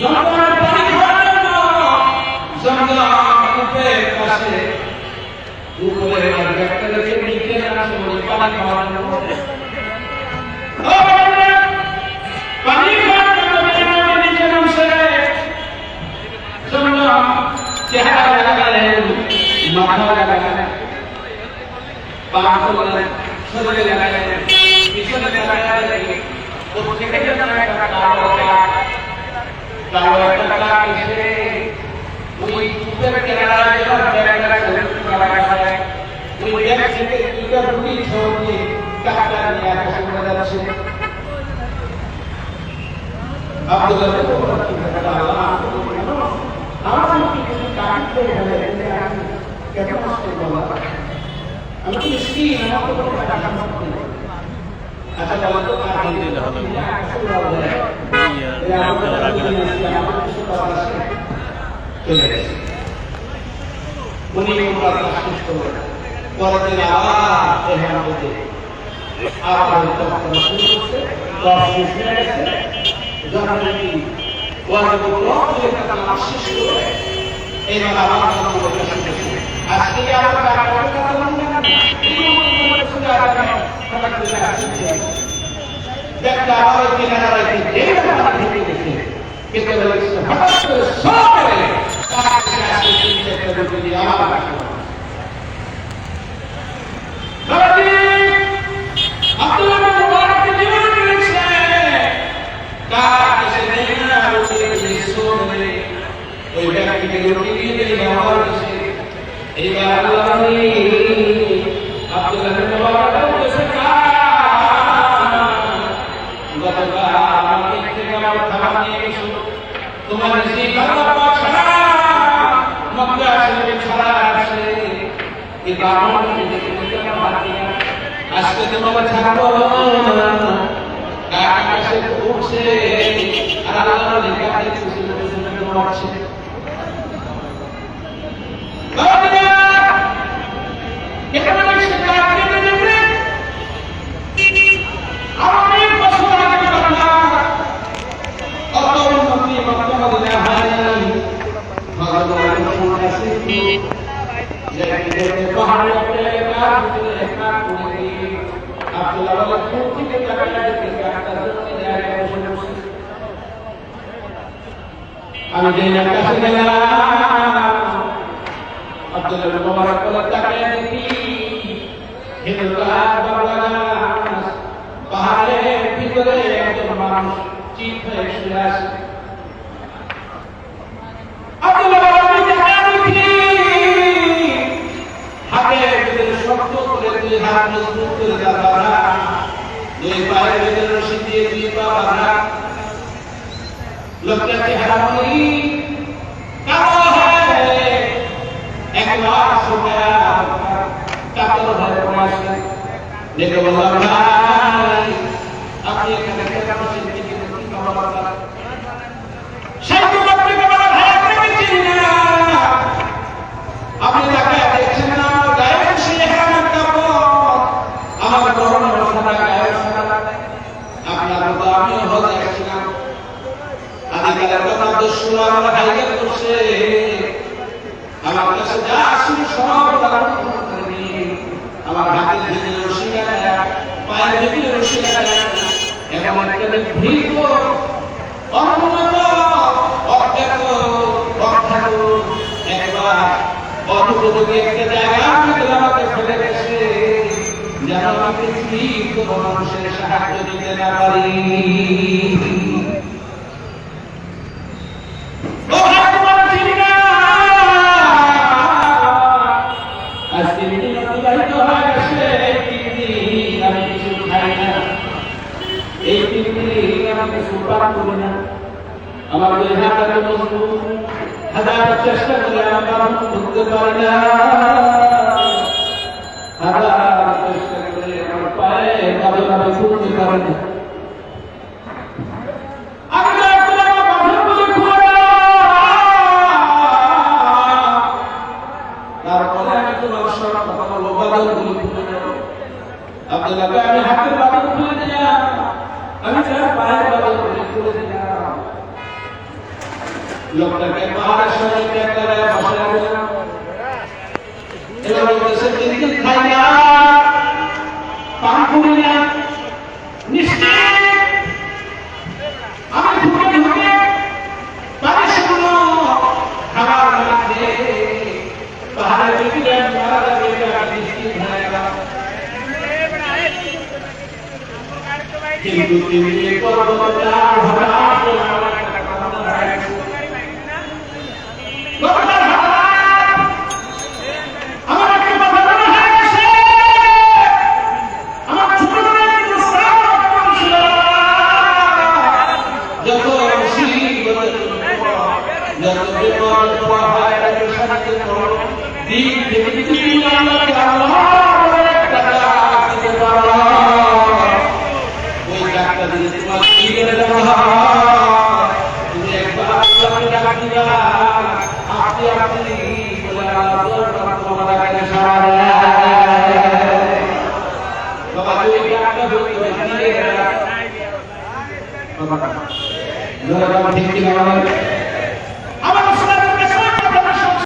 জমজমের পানি খাওয়ার জন্য জমজম কূপের পাশে উপরে একটা রেখে নিচে আসে পানি খাওয়ার জন্য পানি খাওয়ার জন্য নিচে নামছে জমজম চেহারা লাগালেন মাথা লাগালেন পা করলেন শরীরে লাগালেন পিছনে লাগালেন ওর থেকে যেন একটা কালো একটা কাক এসে ওই কূপের কিনারায় যখন ব্যাগটা লাগায় ওই ব্যাগ থেকে দুটো রুটি ছড়িয়ে কাকটা নিয়ে আকাশে উড়ে যাচ্ছে আব্দুল্লাহ আমার কিছু কাকতে হবে কেন কষ্ট বলা আমি তো মিষ্টিন আমার তো কোনো টাকা নেই আচ্ছা বলো তো কাক দিলে হবে চলে গেছে উনি শেষ করলেন পরের দিন আবার এখানে বলতে আবার শুরু করছে যখন নাকি শেষ করে এইবার আবার আজকে দেখতে আবার কিনারা তোমার আজকে তোমার ছাড়বো আকাশে উঠছে আর আল্লাহ লেখা দিচ্ছে আমি যেই আকাশে গেলাম আব্দুল্লাহ মুবারক বলে তাকিয়ে দেখি হিন্দুলার বাগান পাহাড়ের ভিতরে একজন মানুষ চিত হয়ে শুয়ে আছে আব্দুল্লাহ বলে তাকিয়ে দেখি হাতের ভিতরে শক্ত করে দুই হাত মজবুত করে বাঁধা দুই পায়ের ভিতরে রশি দিয়ে দুই পা বাঁধা लोकता चेहरा नहीं काला है एक बार सुना काला है प्रमाश देखो भाई अपने करने का जिंदगी की कमाल का शायद अपने का बड़ा है अपने चिन्ना अपने जाके देखें ना गायब से है का वो हमारा कोरोना मसला गायब सना अपना गुलामी हो जाए আদিকালের কথা দস্যু আমার হাইকে করছে আমার কাছে যা আসলে সব আমার হাতের ভিতরে রশি লাগা পায়ের ভিতরে রশি লাগা এমন একটা ভিড় অনুন্নত অজ্ঞাত অর্থাৎ একবার অনুপযোগী একটা জায়গা আমাকে ফেলে গেছে যেন আমি ঠিক কোনো মানুষের সাহায্য দিতে না পারি আমার দুই হাতে মজবুত হাজার চেষ্টা করে আমরা ধরতে পারি না হাজার চেষ্টা করে আমার পায়ে কাঁধে কাঁধে ঘুরতে পারি না তারপরে আমি তোমার সব বাদল গুলি খুলে দেব আব্দুল্লাহকে আমি হাতের বাদল খুলে দিলাম আমি তার পায়ের বাদল গুলি খুলে দিলাম লোকটাকে পাহাড়ের সঙ্গে একটা জায়গায় বসে রাখলেন। এবার বলতেছে দিন খাই না, পান করি না, মিষ্টি আমি ঢুকে ঢুকে পানি শুকনো খাবার লাগছে, পাহাড়ের ভিতরে মারা যাবে, মিষ্টি হয়ে গেল। কিন্তু তিনি পর্বতটা হঠাৎ করে আমার একটা কথা মনে রাখছে। আমার একটা কথা মনে হয়ে গেছে, আমার ছোটবেলায় যত মুসিবত যত বিপদ হয় তাকে সাহায্য করো, দিন থেকে তুমি আমাকে আল্লাহর একটা ডাক দিতে পারো। ওই ডাকটা যদি তোমার দিলে দেওয়া হয়, তুমি একবার আল্লাহকে ডাক দিবা, আপনি আপনি বলে আল্লাহ তোমার ডাকে সাড়া দেয়। বাবা ওই ডাকটা দিলে বাবা ঠিক কি